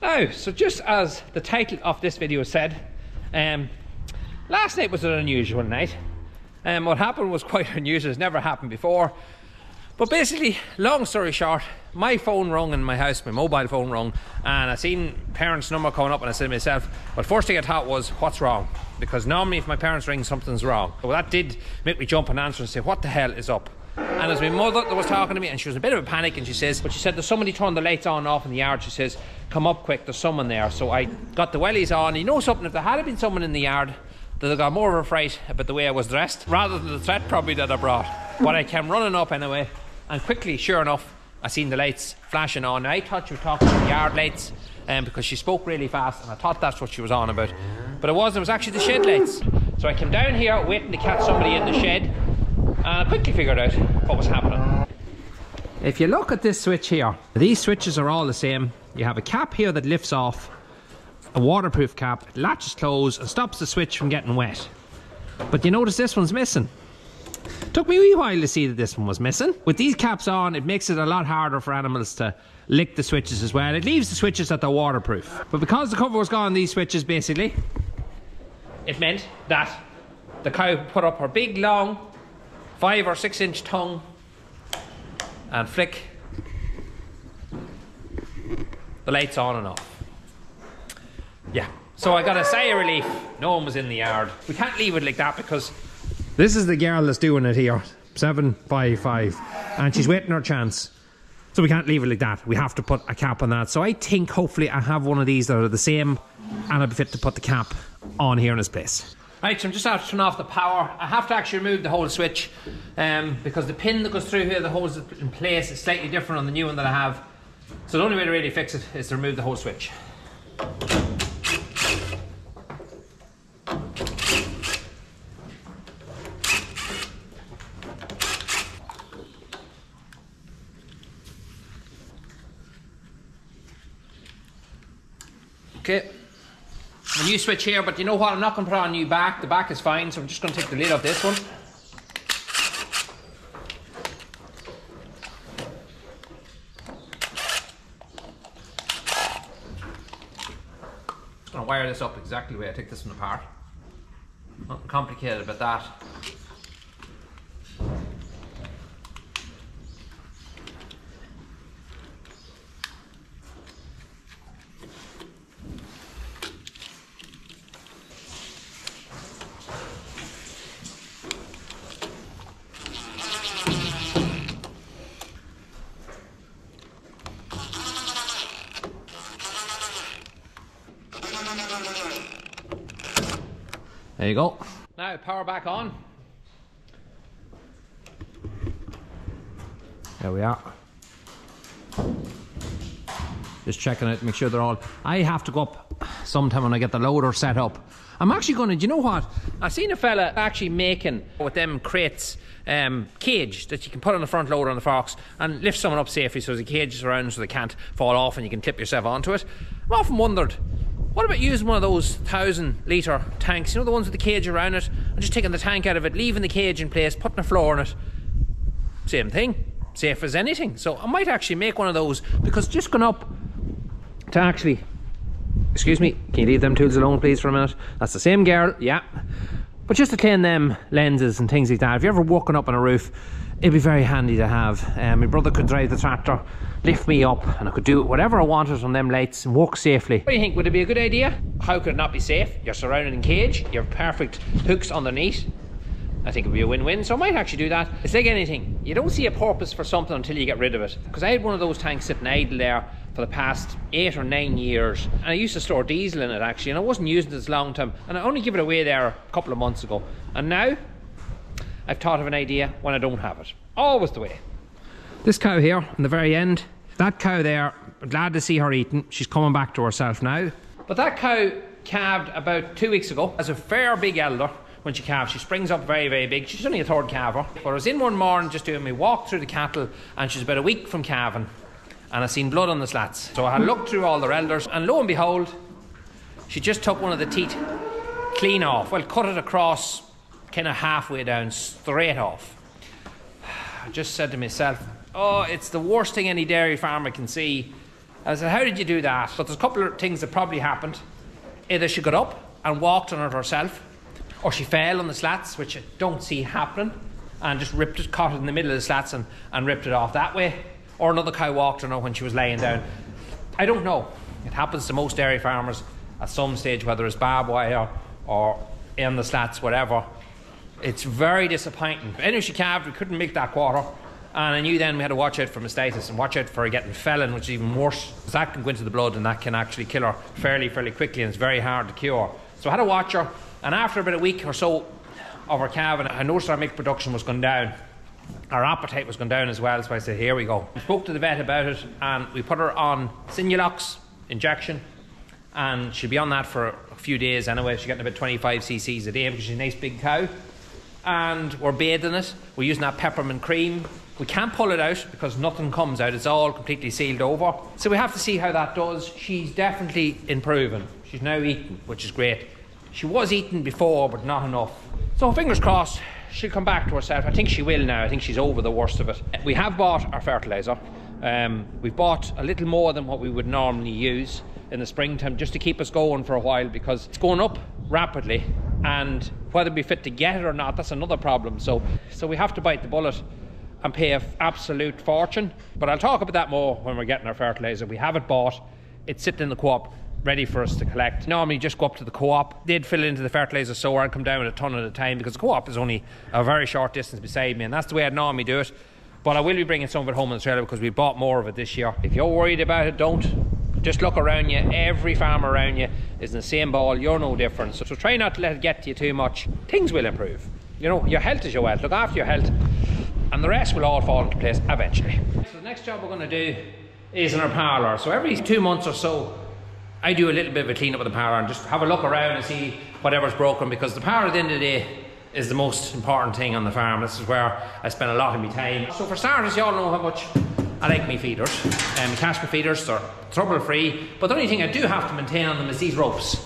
Now, so just as the title of this video said, last night was an unusual night. What happened was quite unusual. It's never happened before. But basically, long story short, my phone rung in my house, my mobile phone rung, and I seen parents' number coming up, and I said to myself, well, first thing I thought was, what's wrong? Because normally if my parents ring, something's wrong. Well, that did make me jump and answer and say, what the hell is up? And as my mother that was talking to me, and she was in a bit of a panic, and she said, there's somebody turned the lights on and off in the yard. She says, come up quick, there's someone there. So I got the wellies on. You know something, if there had been someone in the yard, that I got more of a fright about the way I was dressed, rather than the threat probably that I brought. But I came running up anyway, and quickly, sure enough, I seen the lights flashing on. Now, I thought she was talking about the yard lights, because she spoke really fast, and I thought that's what she was on about. But it wasn't, it was actually the shed lights. So I came down here waiting to catch somebody in the shed, and I quickly figured out what was happening. If you look at this switch here, these switches are all the same. You have a cap here that lifts off, a waterproof cap, it latches closed and stops the switch from getting wet. But you notice this one's missing. Took me a wee while to see that this one was missing. With these caps on, it makes it a lot harder for animals to lick the switches as well. It leaves the switches that they're waterproof. But because the cover was gone on these switches, basically, it meant that the cow put up her big long 5 or 6 inch tongue and flick the lights on and off. Yeah, so I got a sigh of relief. No one was in the yard. We can't leave it like that because this is the girl that's doing it here, 755, and she's waiting her chance. So we can't leave it like that. We have to put a cap on that. So I think hopefully I have one of these that are the same, and I'll be fit to put the cap on here in its place. Right, so I'm just have to turn off the power. I have to actually remove the whole switch because the pin that goes through here that holds it in place is slightly different on the new one that I have. So the only way to really fix it is to remove the whole switch. Okay, a new switch here, but you know what, I'm not going to put on a new back. The back is fine, so I'm just going to take the lid off this one. Just going to wire this up exactly the way I take this one apart. Nothing complicated about that. There you go. Now power back on. There we are. Just checking it, make sure they're all. I have to go up sometime when I get the loader set up. I'm actually going to, do you know what? I've seen a fella actually making with them crates cage that you can put on the front loader on the forks and lift someone up safely so the cage is around so they can't fall off and you can clip yourself onto it. I've often wondered, what about using one of those 1,000-litre tanks, you know, the ones with the cage around it, and just taking the tank out of it, leaving the cage in place, putting a floor in it. Same thing, safe as anything. So I might actually make one of those, because just going up to actually, excuse me, can you leave them tools alone please for a minute? That's the same girl, yeah. But just to clean them lenses and things like that, if you're ever walking up on a roof, it'd be very handy to have. My brother could drive the tractor, lift me up, and I could do whatever I wanted on them lights and walk safely. What do you think? Would it be a good idea? How could it not be safe? You're surrounded in cage, you have perfect hooks underneath. I think it would be a win-win, so I might actually do that. It's like anything, you don't see a purpose for something until you get rid of it. Because I had one of those tanks sitting idle there for the past 8 or 9 years, and I used to store diesel in it actually, and I wasn't using it as long time, and I only gave it away there a couple of months ago. And now I've thought of an idea when I don't have it. Always the way. This cow here in the very end, that cow there, I'm glad to see her eating. She's coming back to herself now. But that cow calved about 2 weeks ago as a fair big elder. When she calves, she springs up very, very big. She's only a third calver. But I was in one morning just doing my walk through the cattle, and she's about a week from calving, and I seen blood on the slats. So I had looked through all the elders, and lo and behold, she just took one of the teeth clean off. Well, cut it across, kind of halfway down, straight off. I just said to myself, oh, it's the worst thing any dairy farmer can see, I said, how did you do that? But there's a couple of things that probably happened. Either she got up and walked on it herself, or she fell on the slats, which I don't see happening, and just ripped it, caught it in the middle of the slats and ripped it off that way. Or another cow walked on her when she was laying down. I don't know. It happens to most dairy farmers at some stage, whether it's barbed wire or in the slats, whatever. It's very disappointing. Anyway, she calved, we couldn't make that quarter. And I knew then we had to watch out for mastitis and watch out for her getting felon, which is even worse. Because that can go into the blood and that can actually kill her fairly quickly, and it's very hard to cure. So I had to watch her, and after about a week or so of her calving, I noticed our milk production was going down. Our appetite was going down as well, so I said, here we go. We spoke to the vet about it, and we put her on Sinulox injection, and she'll be on that for a few days anyway. She's getting about 25 cc's a day because she's a nice big cow. And we're bathing it. We're using that peppermint cream. We can't pull it out because nothing comes out. It's all completely sealed over. So we have to see how that does. She's definitely improving. She's now eating, which is great. She was eating before, but not enough. So fingers crossed, she'll come back to herself. I think she will now. I think she's over the worst of it. We have bought our fertiliser. We've bought a little more than what we would normally use in the springtime, just to keep us going for a while, because it's going up rapidly, and whether we're fit to get it or not, that's another problem. So we have to bite the bullet and pay an absolute fortune. But I'll talk about that more when we're getting our fertiliser. We have it bought. It's sitting in the co-op ready for us to collect. Normally just go up to the co-op, they'd fill it into the fertiliser sower and come down with a ton at a time, because the co-op is only a very short distance beside me, and that's the way I'd normally do it. But I will be bringing some of it home in Australia because we bought more of it this year. If you're worried about it, don't. Just look around you. Every farmer around you is in the same ball. You're no different. So try not to let it get to you too much. Things will improve. You know, your health is your wealth. Look after your health, and the rest will all fall into place eventually. So the next job we're going to do is in our parlour. So every 2 months or so, I do a little bit of a clean up of the parlour and just have a look around and see whatever's broken, because the parlour at the end of the day is the most important thing on the farm. This is where I spend a lot of my time. So for starters, you all know how much I like my feeders. Cashmere feeders are trouble free, but the only thing I do have to maintain on them is these ropes.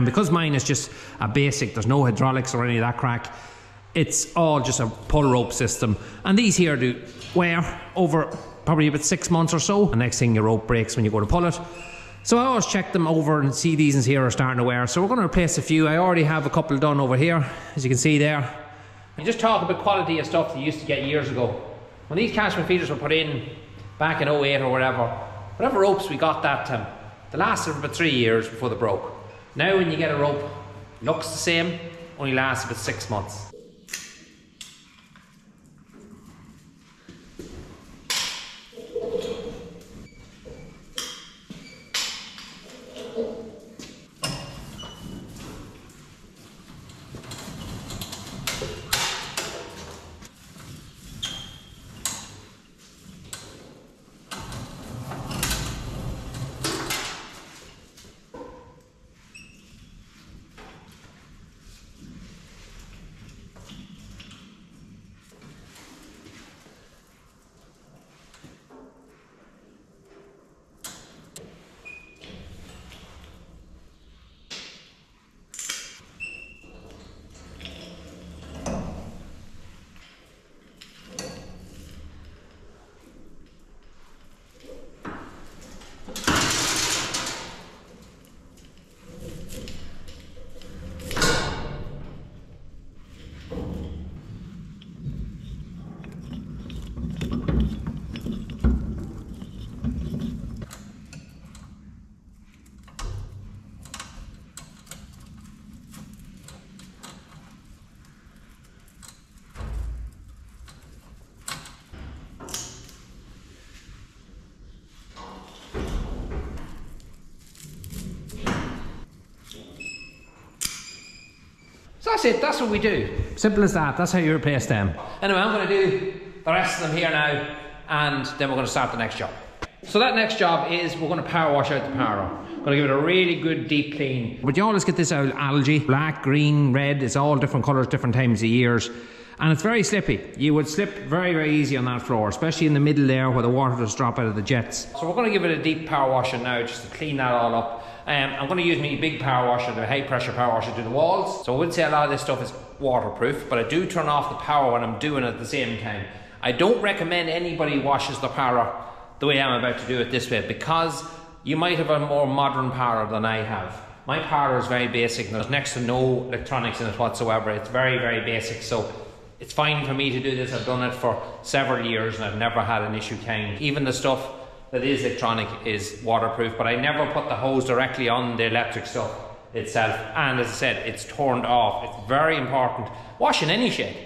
Because mine is just a basic, there's no hydraulics or any of that crack, it's all just a pull rope system, and these here do wear over probably about 6 months or so. The next thing, your rope breaks when you go to pull it. So I always check them over and see these ones here are starting to wear. So we're going to replace a few. I already have a couple done over here, as you can see there. You just talk about quality of stuff that you used to get years ago. When these cashmere feeders were put in back in 08 or whatever ropes we got that time, they lasted for about 3 years before they broke. Now when you get a rope, looks the same, only lasts about 6 months. So that's it, that's what we do. Simple as that, that's how you replace them. Anyway, I'm going to do the rest of them here now, and then we're going to start the next job. So that next job is we're going to power wash out the parlour. We're going to give it a really good deep clean. But you always get this old algae, black, green, red, it's all different colours, different times of years. And it's very slippy. You would slip very, very easy on that floor, especially in the middle there where the water does drop out of the jets. So we're going to give it a deep power washing now just to clean that all up. I'm going to use my big power washer, the high pressure power washer, to the walls. So I would say a lot of this stuff is waterproof, but I do turn off the power when I'm doing it at the same time. I don't recommend anybody washes the the way I'm about to do it this way, because you might have a more modern parlour than I have. My parlour is very basic, and there's next to no electronics in it whatsoever. It's very, very basic, so it's fine for me to do this. I've done it for several years and I've never had an issue kind. Even the stuff that is electronic is waterproof, but I never put the hose directly on the electric stuff itself. And as I said, it's turned off. It's very important. Washing any shed,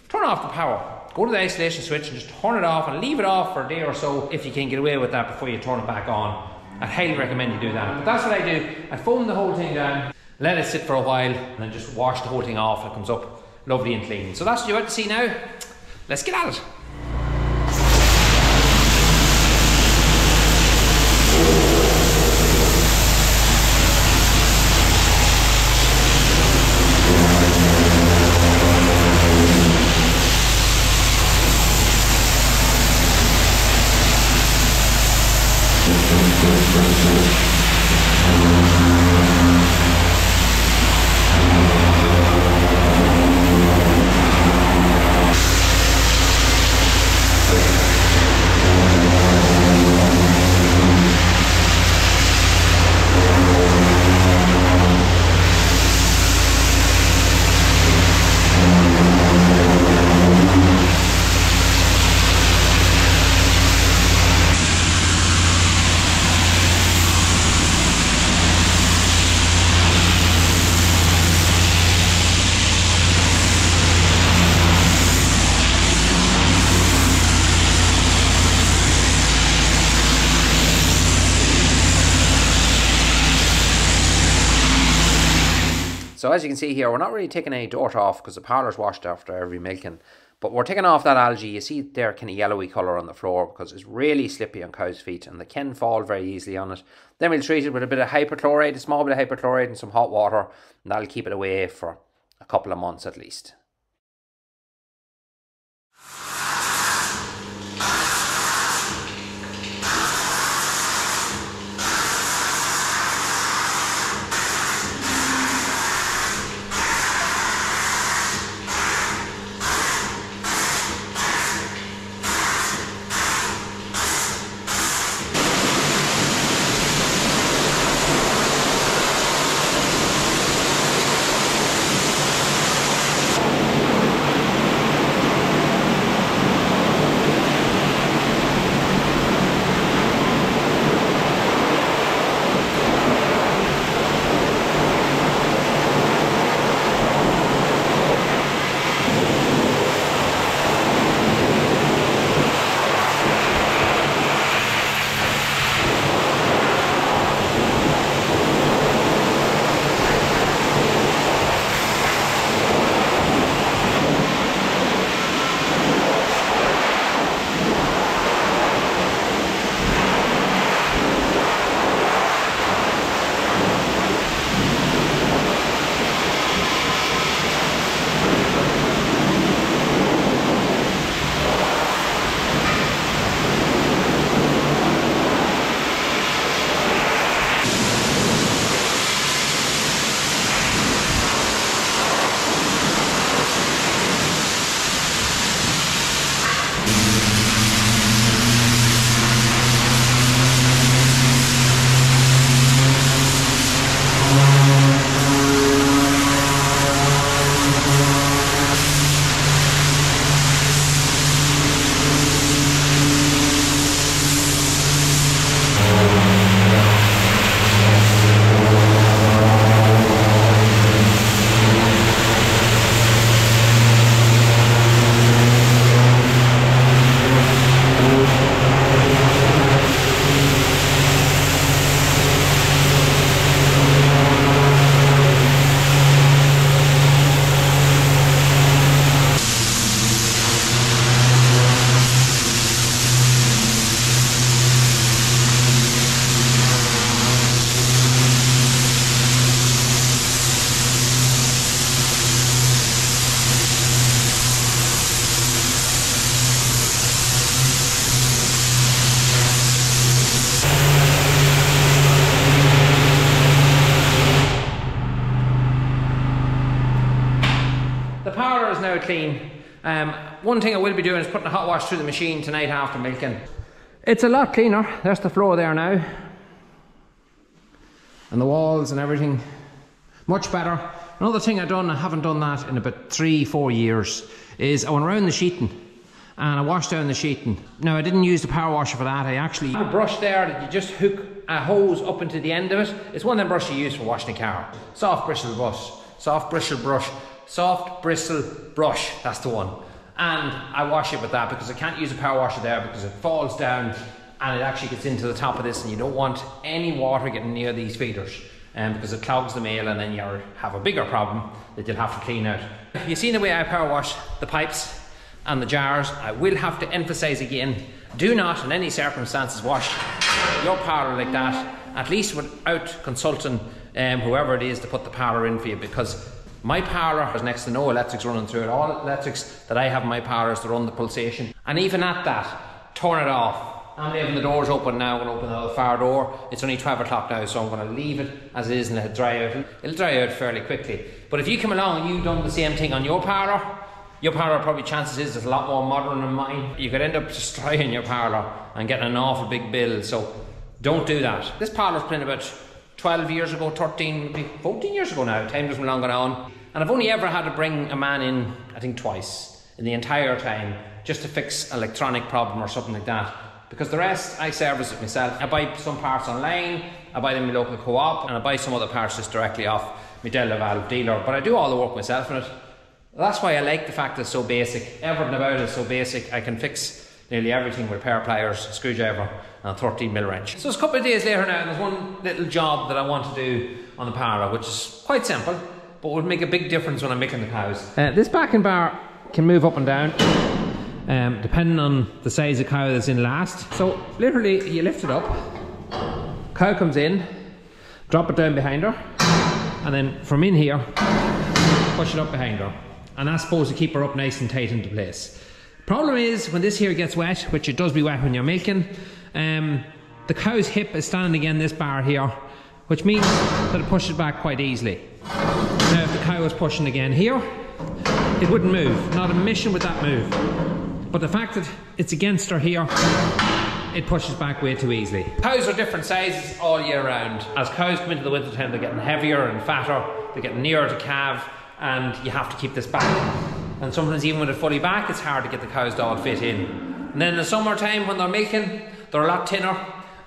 turn off the power. Go to the isolation switch and just turn it off and leave it off for a day or so if you can get away with that before you turn it back on. I highly recommend you do that. But that's what I do. I foam the whole thing down, let it sit for a while, and then just wash the whole thing off. It comes up lovely and clean. So that's what you're about to see now. Let's get at it. So as you can see here, we're not really taking any dirt off because the parlour's washed after every milking. But we're taking off that algae. You see there kind of yellowy colour on the floor because it's really slippy on cow's feet and they can fall very easily on it. Then we'll treat it with a bit of hypochlorite, a small bit of hypochlorite and some hot water, and that'll keep it away for a couple of months at least. Clean. One thing I will be doing is putting a hot wash through the machine tonight after milking. It's a lot cleaner. There's the floor there now. And the walls and everything. Much better. Another thing I haven't done that in about 3-4 years, is I went around the sheeting and I washed down the sheeting. Now I didn't use the power washer for that. I actually have a brush there that you just hook a hose up into the end of it. It's one of them brushes you use for washing a car. Soft bristle brush. Soft bristle brush. Soft bristle brush. That's the one. And I wash it with that because I can't use a power washer there because it falls down and it actually gets into the top of this, and you don't want any water getting near these feeders because it clogs the mail, and then you have a bigger problem that you'll have to clean out. You've seen the way I power wash the pipes and the jars. I will have to emphasize again, do not in any circumstances wash your parlour like that, at least without consulting whoever it is to put the parlour in for you, because my parlour has next to no electrics running through it. All electrics that I have in my parlour is to run the pulsation, and even at that, turn it off. I'm leaving the doors open now. I'm going to open the far door. It's only 12 o'clock now, so I'm going to leave it as it is and let it dry out. It'll dry out fairly quickly. But if you come along and you've done the same thing on your parlour probably chances is a lot more modern than mine. You could end up destroying your parlour and getting an awful big bill, so don't do that. This parlour's been about 12 years ago, 13, maybe 14 years ago now. Time doesn't long gone on. And I've only ever had to bring a man in, I think twice, in the entire time, just to fix an electronic problem or something like that. Because the rest, I service it myself. I buy some parts online, I buy them in my local co-op, and I buy some other parts just directly off my Delta Valve dealer. But I do all the work myself in it. That's why I like the fact that it's so basic. Everything about it is so basic. I can fix nearly everything with a pair of pliers, a screwdriver, and a 13mm wrench. So it's a couple of days later now, and there's one little job that I want to do on the parlour, which is quite simple, but will make a big difference when I'm making the cows. This backing bar can move up and down, depending on the size of cow that's in last. So literally, you lift it up, cow comes in, drop it down behind her, and then from in here, push it up behind her. And that's supposed to keep her up nice and tight into place. Problem is, when this here gets wet, which it does be wet when you're milking, the cow's hip is standing against this bar here, which means that it pushes back quite easily. Now if the cow was pushing again here, it wouldn't move. Not a mission would that move. But the fact that it's against her here, it pushes back way too easily. Cows are different sizes all year round. As cows come into the winter time, they're getting heavier and fatter, they're getting nearer to calve, and you have to keep this back. And sometimes even with it fully back, it's hard to get the cows to all fit in. And then in the summertime when they're milking, they're a lot thinner,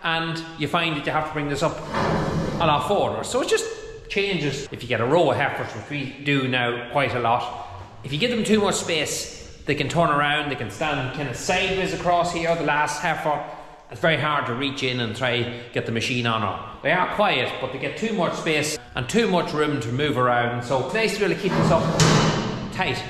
and you find that you have to bring this up a lot further. So it just changes. If you get a row of heifers, which we do now quite a lot, if you give them too much space, they can turn around, they can stand kind of sideways across here, the last heifer. It's very hard to reach in and try get the machine on her. They are quiet, but they get too much space and too much room to move around. So it's nice to really keep this up tight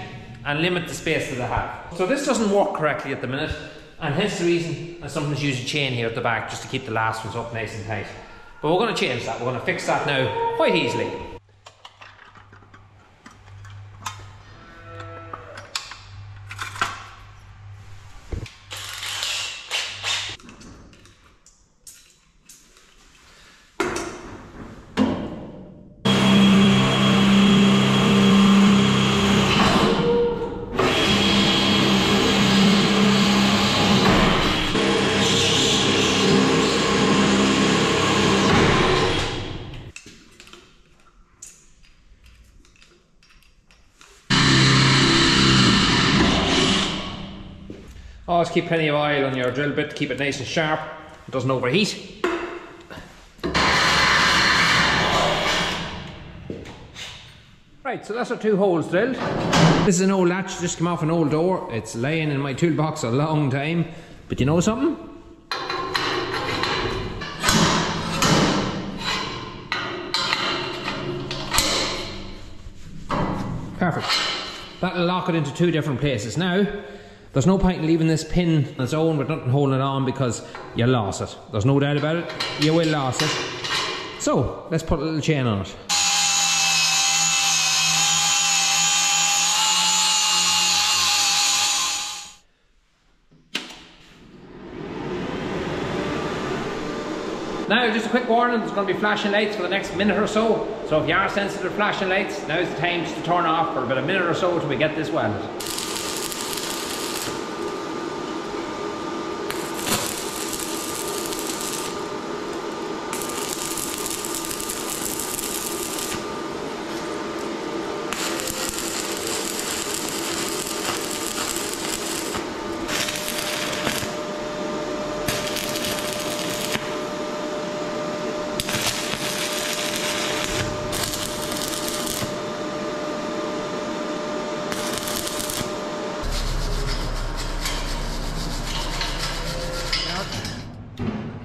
and limit the space that they have. So this doesn't work correctly at the minute, and hence the reason I sometimes use a chain here at the back just to keep the last ones up nice and tight. But we're going to change that. We're going to fix that now quite easily. Always keep plenty of oil on your drill bit to keep it nice and sharp. It doesn't overheat. Right, so that's our 2 holes drilled. This is an old latch, just come off an old door. It's laying in my toolbox a long time. But you know something? Perfect. That'll lock it into 2 different places. Now, there's no point in leaving this pin on its own with nothing holding it on because you lost it. There's no doubt about it. You will lose it. So, let's put a little chain on it. Now, just a quick warning, there's going to be flashing lights for the next minute or so. So if you are sensitive to flashing lights, now's the time just to turn off for about a minute or so till we get this welded.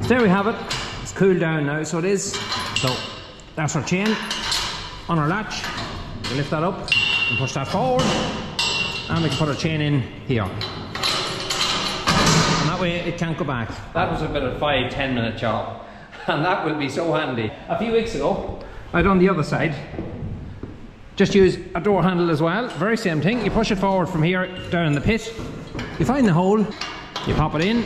So there we have it. It's cooled down now, so it is. So that's our chain on our latch. We lift that up and push that forward, and we can put our chain in here. And that way it can't go back. That was a bit of a 5-10 minute job, and that will be so handy. A few weeks ago, I done the other side. Just use a door handle as well. Very same thing. You push it forward from here down in the pit. You find the hole, you pop it in,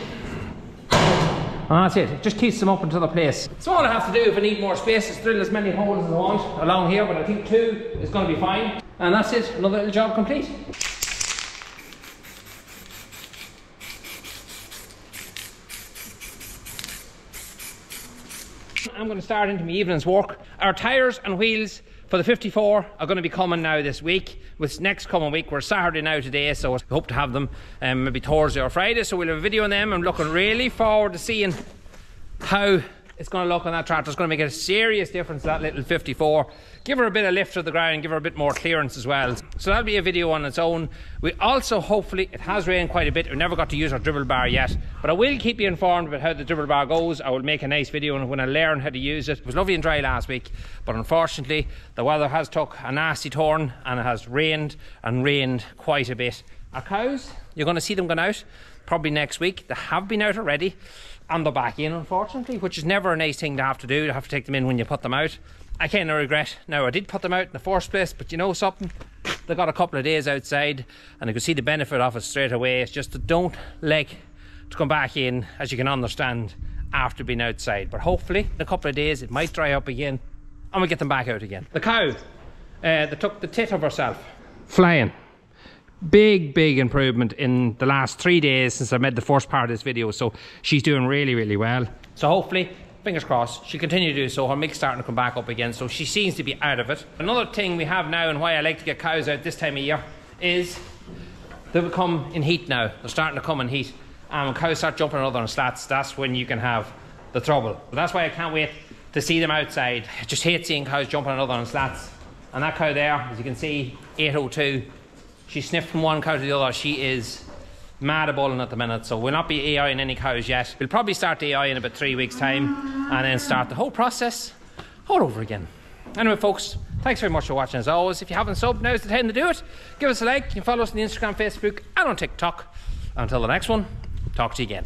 and that's it. It just keeps them up into the place. So all I have to do if I need more space is drill as many holes as I want along here, but I think 2 is going to be fine. And that's it. Another little job complete. I'm going to start into my evening's work. Our tyres and wheels for the 54 are going to be coming now this week. With next coming week, we're Saturday now today, so I hope to have them maybe Thursday or Friday, so we'll have a video on them. I'm looking really forward to seeing how it's going to look on that tractor. It's going to make a serious difference, that little 54. Give her a bit of lift to the ground, give her a bit more clearance as well. So that'll be a video on its own. We also, hopefully, it has rained quite a bit. We never got to use our dribble bar yet, but I will keep you informed about how the dribble bar goes. I will make a nice video when I learn how to use it. It was lovely and dry last week, but unfortunately the weather has took a nasty turn and it has rained and rained quite a bit. Our cows, you're going to see them going out probably next week. They have been out already, and they're back in, unfortunately, which is never a nice thing to have to do, to have to take them in when you put them out. I kind of regret now I did put them out in the first place, but you know something, they got a couple of days outside and I could see the benefit of it straight away. It's just they don't like to come back in, as you can understand, after being outside. But hopefully in a couple of days it might dry up again and we'll get them back out again. The cow, they took the tit of herself, flying. Big improvement in the last 3 days since I made the first part of this video, so she's doing really well. So hopefully, fingers crossed, she'll continue to do so. Her milk's starting to come back up again, so she seems to be out of it. Another thing we have now, and why I like to get cows out this time of year, is they will come in heat now. They're starting to come in heat, and when cows start jumping on slats, that's when you can have the trouble. But that's why I can't wait to see them outside. I just hate seeing cows jumping on slats. And that cow there, as you can see, 802, she sniffed from one cow to the other. She is mad a bulling at the minute, so we'll not be AIing any cows yet. We'll probably start the AI in about 3 weeks time, and then start the whole process all over again. Anyway folks, thanks very much for watching as always. If you haven't subbed, now's the time to do it. Give us a like, you can follow us on Instagram, Facebook and on TikTok. Until the next one, talk to you again.